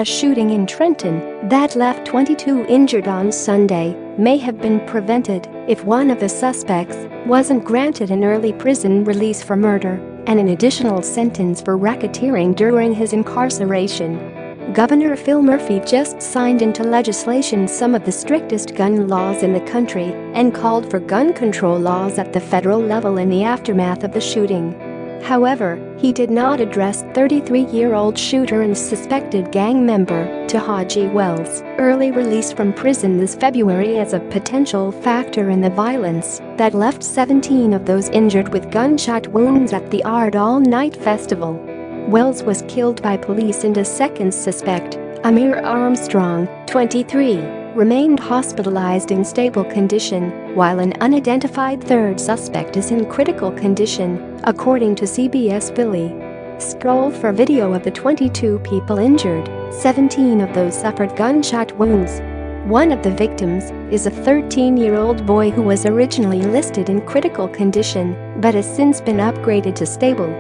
A shooting in Trenton that left 22 injured on Sunday may have been prevented if one of the suspects wasn't granted an early prison release for murder and an additional sentence for racketeering during his incarceration. Governor Phil Murphy just signed into legislation some of the strictest gun laws in the country and called for gun control laws at the federal level in the aftermath of the shooting. However, he did not address 33-year-old shooter and suspected gang member Tahaji Wells' early release from prison this February as a potential factor in the violence that left 17 of those injured with gunshot wounds at the Art All Night Festival. Wells was killed by police and a second suspect, Amir Armstrong, 23, remained hospitalized in stable condition, while an unidentified third suspect is in critical condition, according to CBS Philly. Scroll for video of the 22 people injured, 17 of those suffered gunshot wounds. One of the victims is a 13-year-old boy who was originally listed in critical condition but has since been upgraded to stable.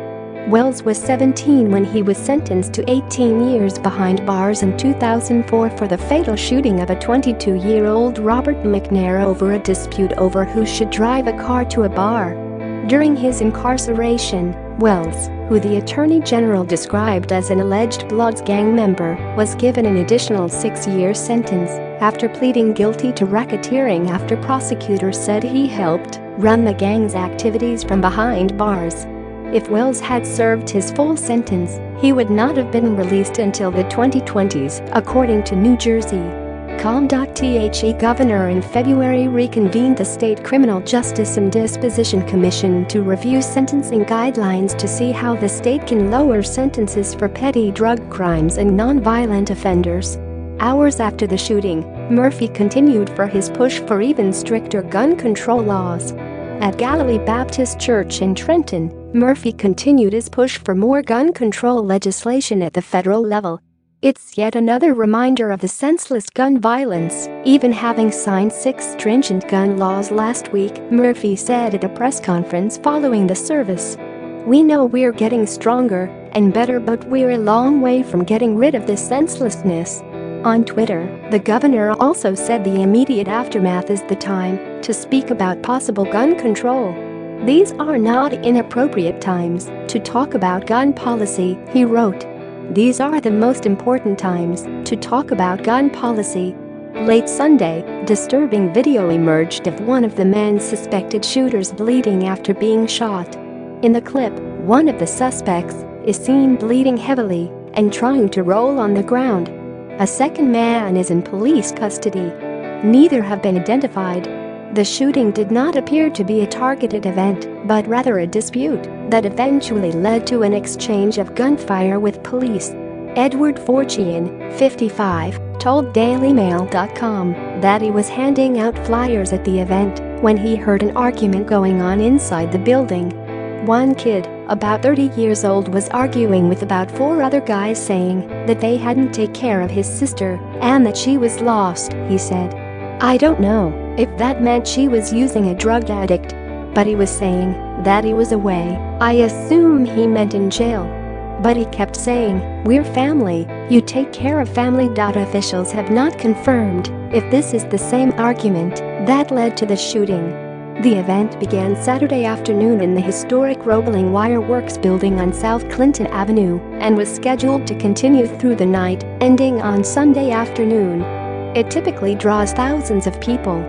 Wells was 17 when he was sentenced to 18 years behind bars in 2004 for the fatal shooting of a 22-year-old Robert McNair over a dispute over who should drive a car to a bar. During his incarceration, Wells, who the Attorney General described as an alleged Bloods gang member, was given an additional 6-year sentence after pleading guilty to racketeering after prosecutors said he helped run the gang's activities from behind bars. If Wells had served his full sentence, he would not have been released until the 2020s, according to New Jersey. The governor in February reconvened the State Criminal Justice and Disposition Commission to review sentencing guidelines to see how the state can lower sentences for petty drug crimes and nonviolent offenders. Hours after the shooting, Murphy continued for his push for even stricter gun control laws. At Galilee Baptist Church in Trenton, Murphy continued his push for more gun control legislation at the federal level. It's yet another reminder of the senseless gun violence, even having signed 6 stringent gun laws last week, Murphy said at a press conference following the service. "We know we're getting stronger and better, but we're a long way from getting rid of this senselessness." On Twitter, the governor also said the immediate aftermath is the time to speak about possible gun control. "These are not inappropriate times to talk about gun policy," he wrote. "These are the most important times to talk about gun policy." Late Sunday, disturbing video emerged of one of the men's suspected shooters bleeding after being shot. In the clip, one of the suspects is seen bleeding heavily and trying to roll on the ground. A second man is in police custody. Neither have been identified. The shooting did not appear to be a targeted event, but rather a dispute that eventually led to an exchange of gunfire with police. Edward Forchian, 55, told DailyMail.com that he was handing out flyers at the event when he heard an argument going on inside the building. One kid, about 30 years old, was arguing with about 4 other guys, saying that they hadn't taken care of his sister and that she was lost, he said. "I don't know if that meant she was using a drug addict, but he was saying that he was away. I assume he meant in jail. But he kept saying, 'We're family, you take care of family.'" Officials have not confirmed if this is the same argument that led to the shooting. The event began Saturday afternoon in the historic Roebling Wire Works building on South Clinton Avenue and was scheduled to continue through the night, ending on Sunday afternoon. It typically draws thousands of people.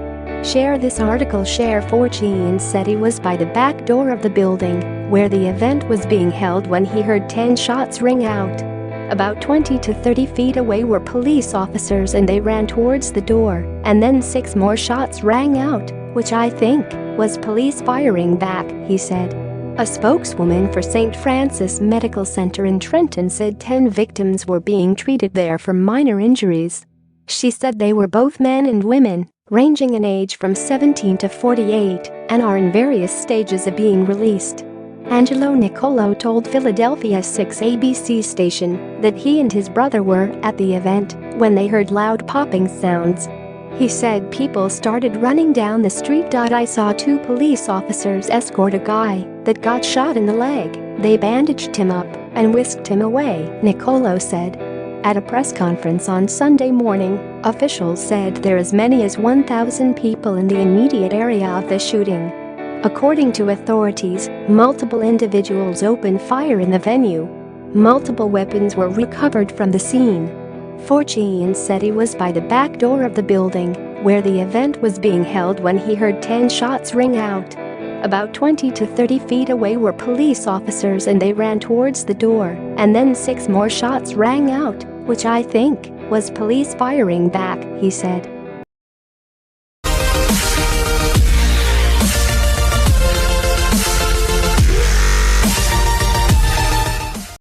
Share this article. Share Forchian said he was by the back door of the building where the event was being held when he heard 10 shots ring out. About 20 to 30 feet away were police officers and they ran towards the door, and then 6 more shots rang out, which I think was police firing back, he said. A spokeswoman for St. Francis Medical Center in Trenton said 10 victims were being treated there for minor injuries. She said they were both men and women, ranging in age from 17 to 48, and are in various stages of being released. Angelo Nicolo told Philadelphia 6 ABC station that he and his brother were at the event when they heard loud popping sounds. He said people started running down the street. "I saw 2 police officers escort a guy that got shot in the leg. They bandaged him up and whisked him away," Nicolo said. At a press conference on Sunday morning, officials said there are as many as 1,000 people in the immediate area of the shooting. According to authorities, multiple individuals opened fire in the venue. Multiple weapons were recovered from the scene. Forchian said he was by the back door of the building, where the event was being held, when he heard 10 shots ring out. About 20 to 30 feet away were police officers, and they ran towards the door, and then 6 more shots rang out, which I think was police firing back, he said.